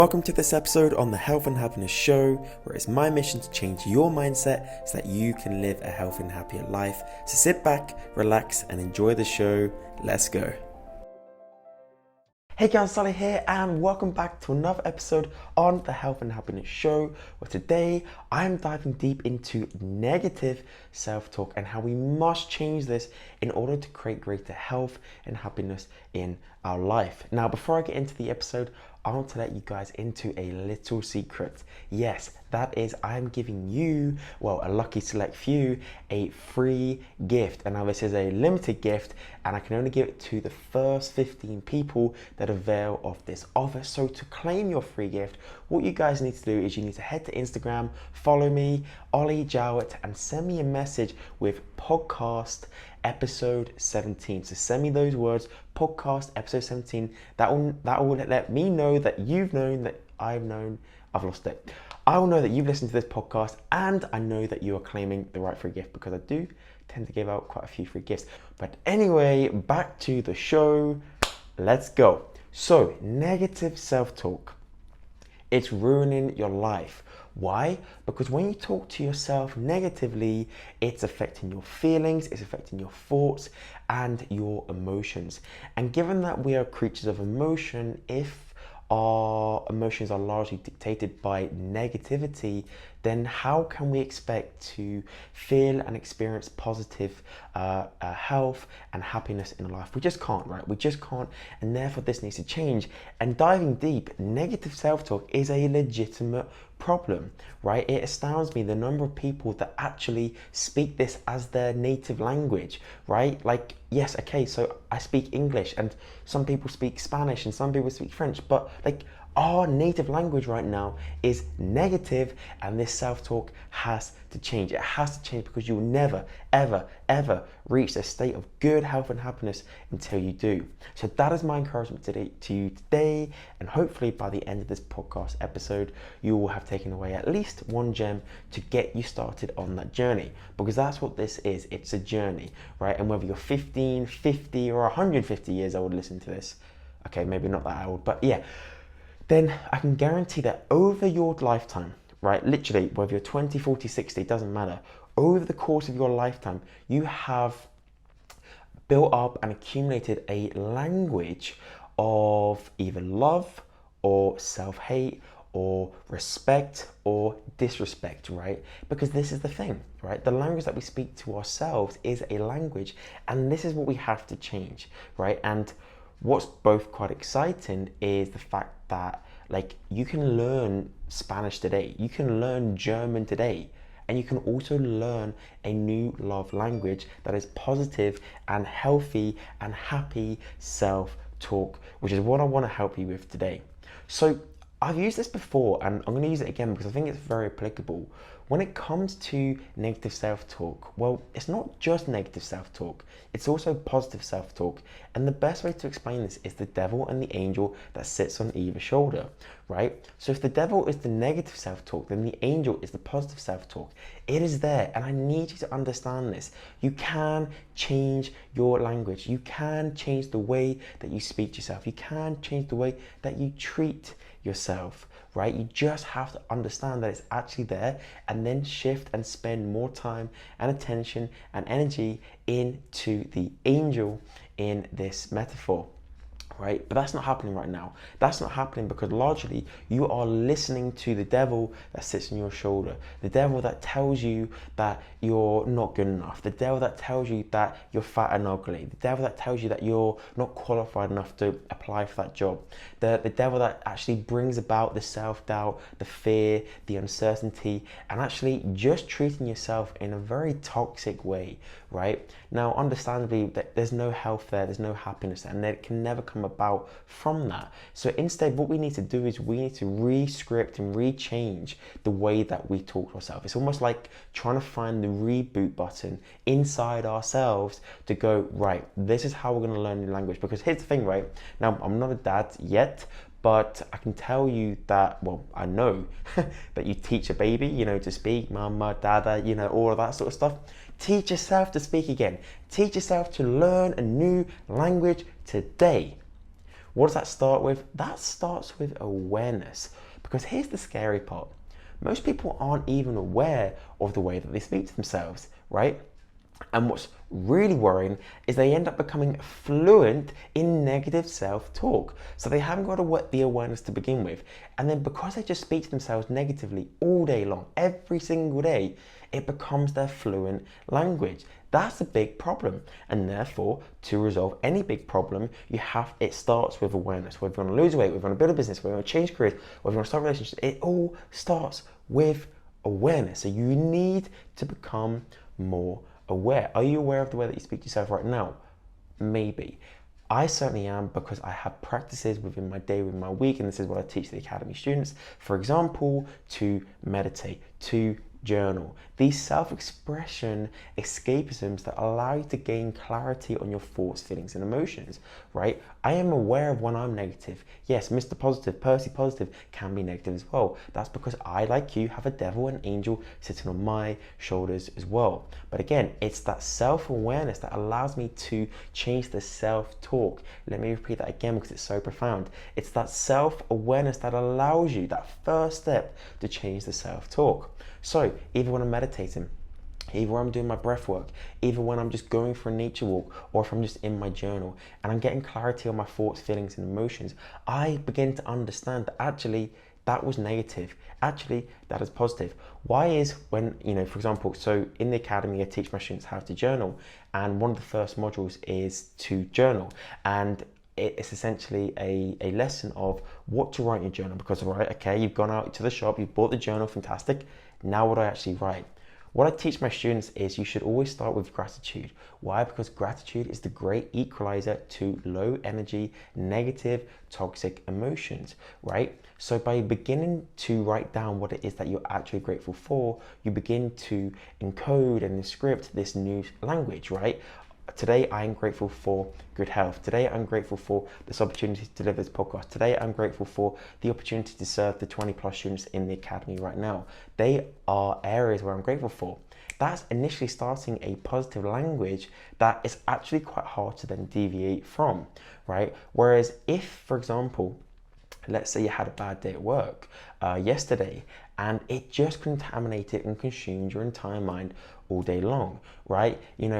Welcome to this episode on the Health and Happiness Show, where it's my mission to change your mindset so that you can live a healthy and happier life. So sit back, relax, and enjoy the show. Let's go. Hey guys, Ollie here, and welcome back to another episode on the Health and Happiness Show, where today I'm diving deep into negative self-talk and how we must change this in order to create greater health and happiness in our life. Now, before I get into the episode, I want to let you guys into a little secret. Yes, that is, I'm giving you, a lucky select few, a free gift. And now this is a limited gift, and I can only give it to the first 15 people that avail of this offer. So to claim your free gift, what you guys need to do is you need to head to Instagram, follow me, Ollie Jowett, and send me a message with podcast episode 17. So send me those words, podcast episode 17. That will let me know that you've known, that I've known. I've lost it. I will know that you've listened to this podcast, and I know that you are claiming the right free gift, because I do tend to give out quite a few free gifts. But anyway, back to the show. Let's go. So, negative self-talk. It's ruining your life. Why? Because when you talk to yourself negatively, it's affecting your feelings, it's affecting your thoughts and your emotions. And given that we are creatures of emotion, if our emotions are largely dictated by negativity, then how can we expect to feel and experience positive health and happiness in life? We just can't, right? We just can't, and therefore this needs to change. And diving deep, negative self-talk is a legitimate problem, right? It astounds me the number of people that actually speak this as their native language, right? Like, yes, okay, so I speak English, and some people speak Spanish, and some people speak French, but like, our native language right now is negative, and this self-talk has to change. It has to change, because you will never, ever, ever reach a state of good health and happiness until you do. So that is my encouragement to you today, and hopefully by the end of this podcast episode, you will have taken away at least one gem to get you started on that journey, because that's what this is. It's a journey, right? And whether you're 15, 50, or 150 years old listening to this, okay, maybe not that old, but yeah, then I can guarantee that over your lifetime, right, literally, whether you're 20, 40, 60, it doesn't matter, over the course of your lifetime, you have built up and accumulated a language of either love or self-hate or respect or disrespect, right? Because this is the thing, right? The language that we speak to ourselves is a language, and this is what we have to change, right? And what's both quite exciting is the fact that, like, you can learn Spanish today, you can learn German today, and you can also learn a new love language that is positive and healthy and happy self-talk, which is what I want to help you with today. So I've used this before, and I'm going to use it again because I think it's very applicable. When it comes to negative self-talk, well, it's not just negative self-talk, it's also positive self-talk. And the best way to explain this is the devil and the angel that sits on either shoulder, right? So if the devil is the negative self-talk, then the angel is the positive self-talk. It is there, and I need you to understand this. You can change your language. You can change the way that you speak to yourself. You can change the way that you treat yourself, right? You just have to understand that it's actually there, and then shift and spend more time and attention and energy into the angel in this metaphor, right? But that's not happening right now. That's not happening because largely you are listening to the devil that sits on your shoulder, the devil that tells you that you're not good enough, the devil that tells you that you're fat and ugly, the devil that tells you that you're not qualified enough to apply for that job, the devil that actually brings about the self-doubt, the fear, the uncertainty, and actually just treating yourself in a very toxic way, right? Now, understandably, there's no health there, there's no happiness, and it can never come about from that. So instead, what we need to do is we need to re-script and re-change the way that we talk to ourselves. It's almost like trying to find the reboot button inside ourselves to go, right, this is how we're going to learn the language. Because here's the thing, right? Now, I'm not a dad yet, but I can tell you that, well, I know that you teach a baby, to speak, mama, dada, all of that sort of stuff. Teach yourself to speak again. Teach yourself to learn a new language today. What does that start with? That starts with awareness. Because here's the scary part. Most people aren't even aware of the way that they speak to themselves, right? And what's really worrying is they end up becoming fluent in negative self-talk. So they haven't got the awareness to begin with. And then because they just speak to themselves negatively all day long, every single day, it becomes their fluent language. That's a big problem. And therefore, to resolve any big problem, it starts with awareness. Whether you want to lose weight, whether you want to build a business, whether you want to change careers, whether you want to start relationships, it all starts with awareness. So you need to become more aware. Are you aware of the way that you speak to yourself right now? Maybe. I certainly am, because I have practices within my day, within my week, and this is what I teach the Academy students. For example, to meditate, to journal. These self-expression escapisms that allow you to gain clarity on your thoughts, feelings, and emotions, right? I am aware of when I'm negative. Yes, Mr. Positive, Percy Positive can be negative as well. That's because I, like you, have a devil and angel sitting on my shoulders as well. But again, it's that self-awareness that allows me to change the self-talk. Let me repeat that again because it's so profound. It's that self-awareness that allows you, that first step, to change the self-talk. So either when I'm meditating, either when I'm doing my breath work, either when I'm just going for a nature walk, or if I'm just in my journal and I'm getting clarity on my thoughts, feelings, and emotions, I begin to understand that actually that was negative. Actually, that is positive. Why is when, for example, so in the Academy, I teach my students how to journal, and one of the first modules is to journal. And it's essentially a lesson of what to write in your journal, because, right, okay, you've gone out to the shop, you've bought the journal, fantastic. Now what do I actually write? What I teach my students is you should always start with gratitude. Why? Because gratitude is the great equalizer to low energy, negative, toxic emotions, right? So by beginning to write down what it is that you're actually grateful for, you begin to encode and script this new language, right? Today, I am grateful for good health. Today, I'm grateful for this opportunity to deliver this podcast. Today, I'm grateful for the opportunity to serve the 20 plus students in the Academy right now. They are areas where I'm grateful for. That's initially starting a positive language that is actually quite hard to then deviate from, right? Whereas if, for example, let's say you had a bad day at work yesterday, and it just contaminated and consumed your entire mind all day long, right?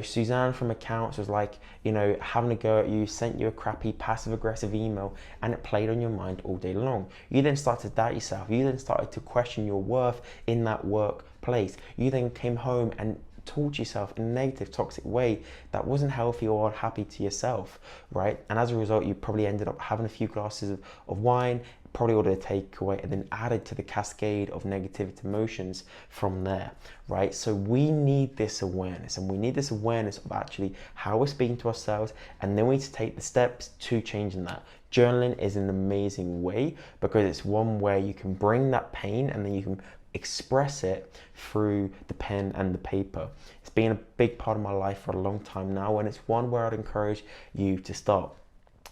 Suzanne from accounts was like, having a go at you, sent you a crappy passive aggressive email, and it played on your mind all day long. You then started to doubt yourself. You then started to question your worth in that workplace. You then came home and told yourself in a negative, toxic way that wasn't healthy or happy to yourself, right? And as a result, you probably ended up having a few glasses of wine, probably ordered a takeaway, and then added to the cascade of negative emotions from there, right? So we need this awareness, and we need this awareness of actually how we're speaking to ourselves, and then we need to take the steps to changing that. Journaling is an amazing way because it's one where you can bring that pain and then you can express it through the pen and the paper. It's been a big part of my life for a long time now, and it's one where I'd encourage you to start.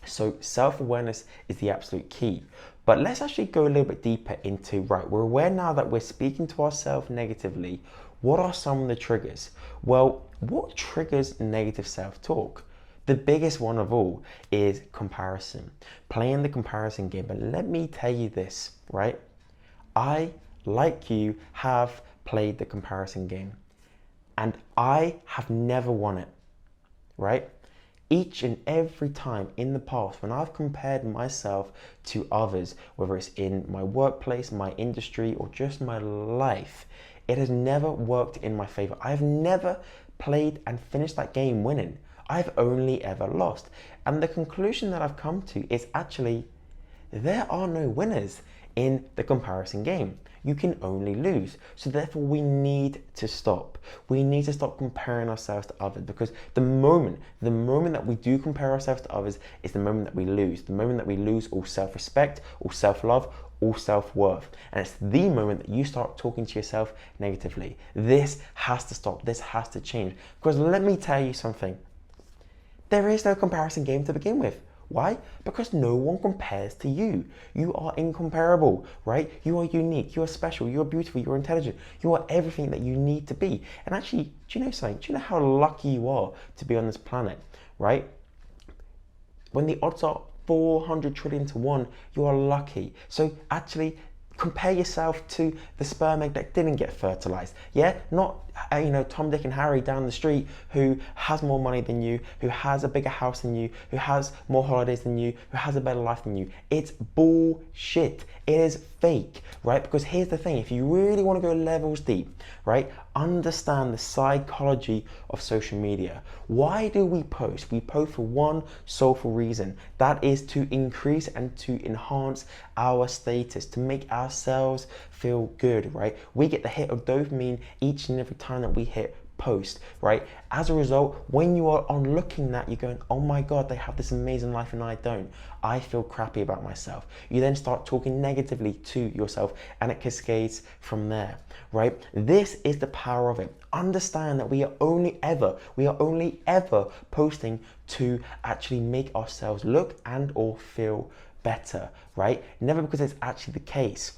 So self-awareness is the absolute key. But let's actually go a little bit deeper into, right, we're aware now that we're speaking to ourselves negatively. What are some of the triggers? Well, what triggers negative self-talk? The biggest one of all is comparison. Playing the comparison game. But let me tell you this, right? I, like you, have played the comparison game, and I have never won it, right? Each and every time in the past, when I've compared myself to others, whether it's in my workplace, my industry, or just my life, it has never worked in my favor. I've never played and finished that game winning. I've only ever lost. And the conclusion that I've come to is actually there are no winners in the comparison game. You can only lose. So therefore we need to stop. We need to stop comparing ourselves to others, because the moment that we do compare ourselves to others is the moment that we lose. The moment that we lose all self-respect, all self-love, all self-worth. And it's the moment that you start talking to yourself negatively. This has to stop. This has to change. Because let me tell you something. There is no comparison game to begin with. Why? Because no one compares to you. You are incomparable, right? You are unique, you are special, you are beautiful, you are intelligent, you are everything that you need to be. And actually, do you know something? Do you know how lucky you are to be on this planet, right? When the odds are 400 trillion to 1, you are lucky. So actually, compare yourself to the sperm egg that didn't get fertilized. Yeah, not Tom, Dick, and Harry down the street who has more money than you, who has a bigger house than you, who has more holidays than you, who has a better life than you. It's bullshit. It is fake, right? Because here's the thing: if you really want to go levels deep, right, understand the psychology of social media. Why do we post? We post for one soulful reason. That is to increase and to enhance our status, to make ourselves feel good, right? We get the hit of dopamine each and every time that we hit post, right? As a result, when you are on looking that, you're going, oh my God, they have this amazing life and I don't. I feel crappy about myself. You then start talking negatively to yourself and it cascades from there, right? This is the power of it. Understand that we are only ever posting to actually make ourselves look and or feel better, right? Never because it's actually the case.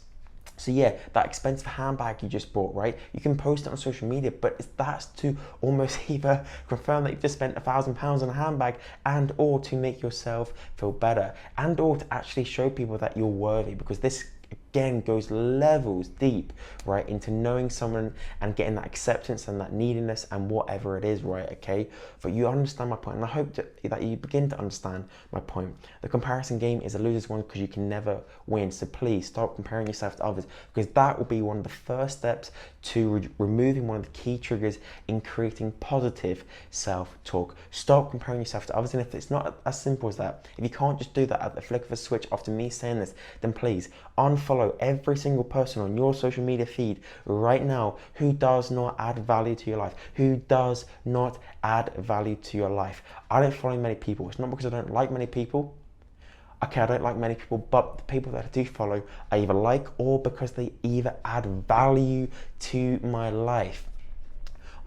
So yeah, that expensive handbag you just bought, right? You can post it on social media, but that's to almost either confirm that you've just spent £1,000 on a handbag and or to make yourself feel better and or to actually show people that you're worthy, because this again goes levels deep, right, into knowing someone and getting that acceptance and that neediness and whatever it is, right? Okay, but you understand my point, and I hope that you begin to understand my point. The comparison game is a loser's one because you can never win. So please stop comparing yourself to others, because that will be one of the first steps to removing one of the key triggers in creating positive self-talk. Stop comparing yourself to others, and if it's not as simple as that, if you can't just do that at the flick of a switch after me saying this, then please unfollow every single person on your social media feed right now who does not add value to your life, who does not add value to your life. I don't follow many people. It's not because I don't like many people. Okay, I don't like many people, but the people that I do follow I either like or because they either add value to my life.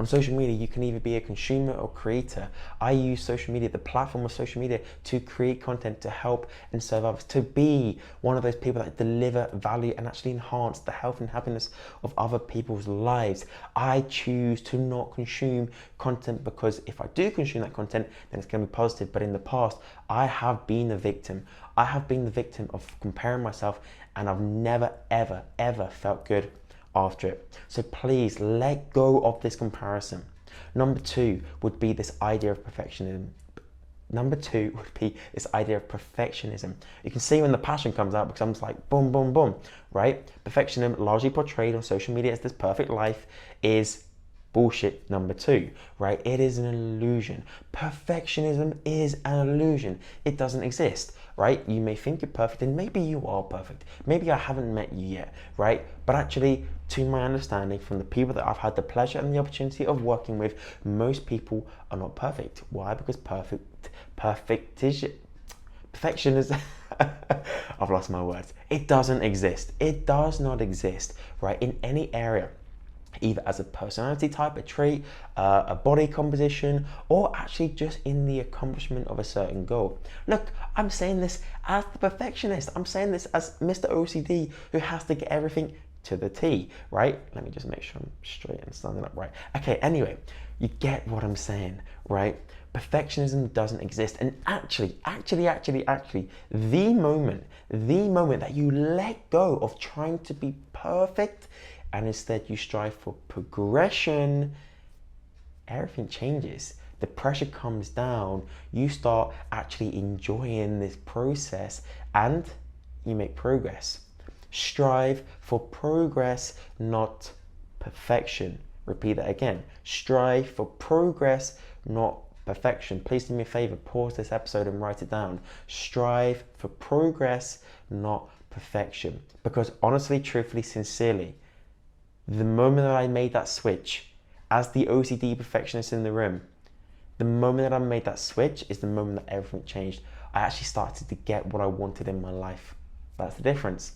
On social media, you can either be a consumer or creator. I use social media, the platform of social media, to create content, to help and serve others, to be one of those people that deliver value and actually enhance the health and happiness of other people's lives. I choose to not consume content because if I do consume that content, then it's going to be positive. But in the past, I have been the victim. I have been the victim of comparing myself, and I've never, ever, ever felt good after it. So please let go of this comparison. Number two would be this idea of perfectionism. You can see when the passion comes out, because I'm just like boom, boom, boom, right? Perfectionism, largely portrayed on social media as this perfect life, is bullshit. Number two, right? It is an illusion. Perfectionism is an illusion. It doesn't exist, right? You may think you're perfect, and maybe you are perfect. Maybe I haven't met you yet, right? But actually, to my understanding from the people that I've had the pleasure and the opportunity of working with, most people are not perfect. Why? Because perfectionism, I've lost my words. It doesn't exist. It does not exist, right? In any area, either as a personality type, a trait, a body composition, or actually just in the accomplishment of a certain goal. Look, I'm saying this as the perfectionist. I'm saying this as Mr. OCD who has to get everything to the T, right? Let me just make sure I'm straight and standing up right. Okay, anyway, you get what I'm saying, right? Perfectionism doesn't exist. And actually, the moment that you let go of trying to be perfect and instead you strive for progression, everything changes. The pressure comes down, you start actually enjoying this process and you make progress. Strive for progress, not perfection. Repeat that again. Strive for progress, not perfection. Please do me a favor, pause this episode and write it down. Strive for progress, not perfection. Because honestly, truthfully, sincerely, the moment that I made that switch, as the OCD perfectionist in the room, the moment that I made that switch is the moment that everything changed. I actually started to get what I wanted in my life. That's the difference.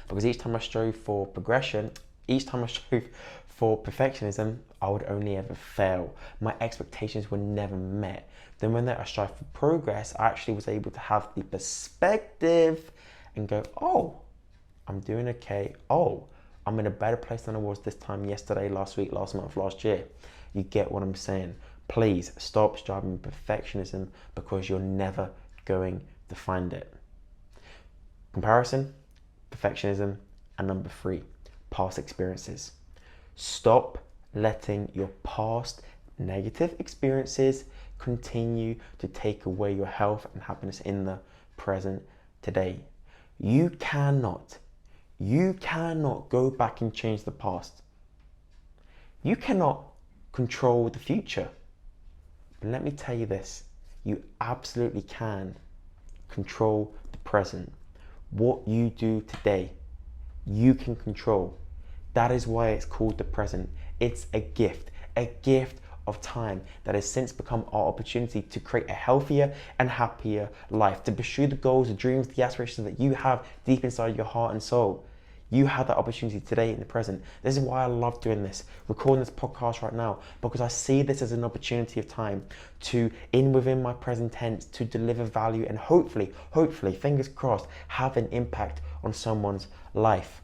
Because each time I strove for progression, each time I strove for perfectionism, I would only ever fail. My expectations were never met. Then when I strived for progress, I actually was able to have the perspective and go, oh, I'm doing okay. Oh, I'm in a better place than I was this time yesterday, last week, last month, last year. You get what I'm saying? Please stop striving for perfectionism because you're never going to find it. Comparison, perfectionism, and number 3, past experiences. Stop letting your past negative experiences continue to take away your health and happiness in the present today. You cannot go back and change the past. You cannot control the future. But let me tell you this, you absolutely can control the present. What you do today, you can control. That is why it's called the present. It's a gift of time that has since become our opportunity to create a healthier and happier life, to pursue the goals, the dreams, the aspirations that you have deep inside your heart and soul. You have that opportunity today in the present. This is why I love doing this, recording this podcast right now, because I see this as an opportunity of time to, within my present tense, to deliver value and hopefully, fingers crossed, have an impact on someone's life.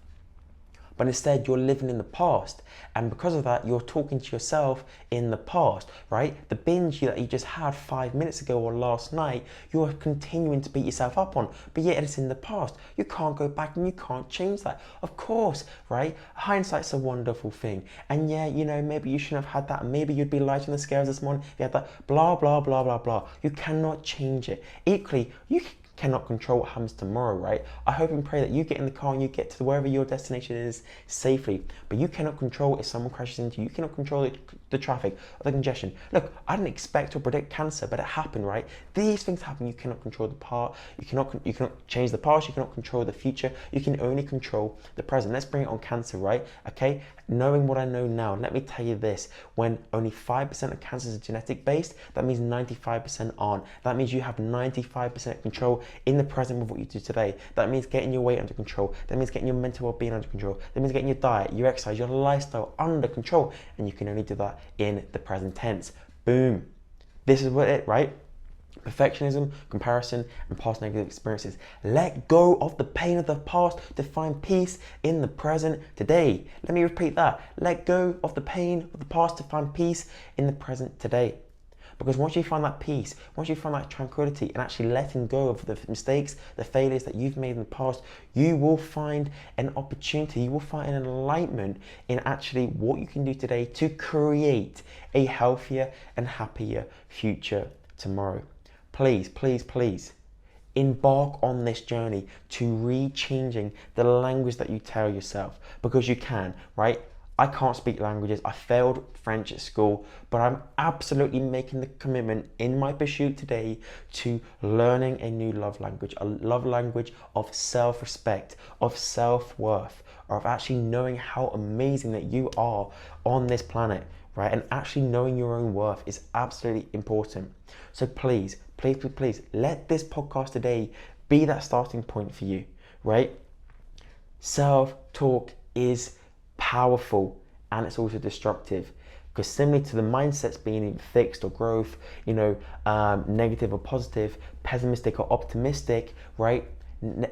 But instead, you're living in the past. And because of that, you're talking to yourself in the past, right? The binge that you just had 5 minutes ago or last night, you're continuing to beat yourself up on, but yet it's in the past. You can't go back and you can't change that. Of course, right? Hindsight's a wonderful thing. And yeah, maybe you shouldn't have had that. Maybe you'd be lighter on the scales this morning if you had that, blah, blah, blah, blah, blah. You cannot change it. Equally, you cannot control what happens tomorrow, right? I hope and pray that you get in the car and you get to wherever your destination is safely, but you cannot control if someone crashes into you. You cannot control the traffic or the congestion. Look, I didn't expect or predict cancer, but it happened, right? These things happen. You cannot control the past. You cannot change the past. You cannot control the future. You can only control the present. Let's bring it on cancer, right? Okay, knowing what I know now, let me tell you this: when only 5% of cancers are genetic based, that means 95% aren't. That means you have 95% control in the present with what you do today. That means getting your weight under control. That means getting your mental well-being under control. That means getting your diet, your exercise, your lifestyle under control. And you can only do that in the present tense. Boom. This is what it, right? Perfectionism, comparison, and past negative experiences. Let go of the pain of the past to find peace in the present today. Let me repeat that. Let go of the pain of the past to find peace in the present today. Because once you find that peace, once you find that tranquility and actually letting go of the mistakes, the failures that you've made in the past, you will find an opportunity, you will find an enlightenment in actually what you can do today to create a healthier and happier future tomorrow. Please, please, please embark on this journey to re-changing the language that you tell yourself, because you can, right? I can't speak languages. I failed French at school, but I'm absolutely making the commitment in my pursuit today to learning a new love language, a love language of self-respect, of self-worth, or of actually knowing how amazing that you are on this planet, right? And actually knowing your own worth is absolutely important. So please, please, please, please, let this podcast today be that starting point for you, right? Self-talk is powerful, and it's also destructive, because similarly to the mindsets being fixed or growth, negative or positive, pessimistic or optimistic, right?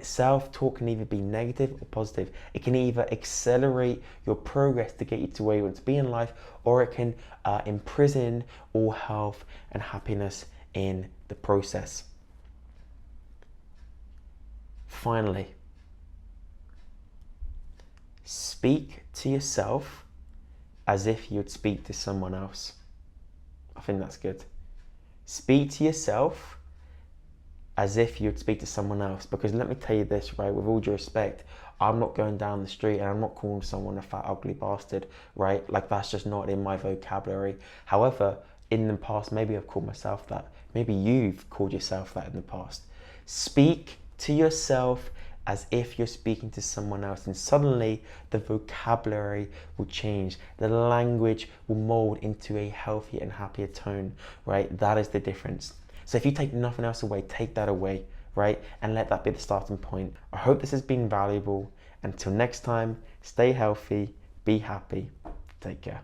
Self-talk can either be negative or positive. It can either accelerate your progress to get you to where you want to be in life, or it can imprison all health and happiness in the process. Finally, speak to yourself as if you would speak to someone else. I think that's good. Speak to yourself as if you would speak to someone else, because let me tell you this, right, with all due respect, I'm not going down the street and I'm not calling someone a fat, ugly bastard, right? Like, that's just not in my vocabulary. However, in the past, maybe I've called myself that. Maybe you've called yourself that in the past. Speak to yourself as if you're speaking to someone else, and suddenly the vocabulary will change. The language will mold into a healthier and happier tone, right? That is the difference. So if you take nothing else away, take that away, right? And let that be the starting point. I hope this has been valuable. Until next time, stay healthy, be happy, take care.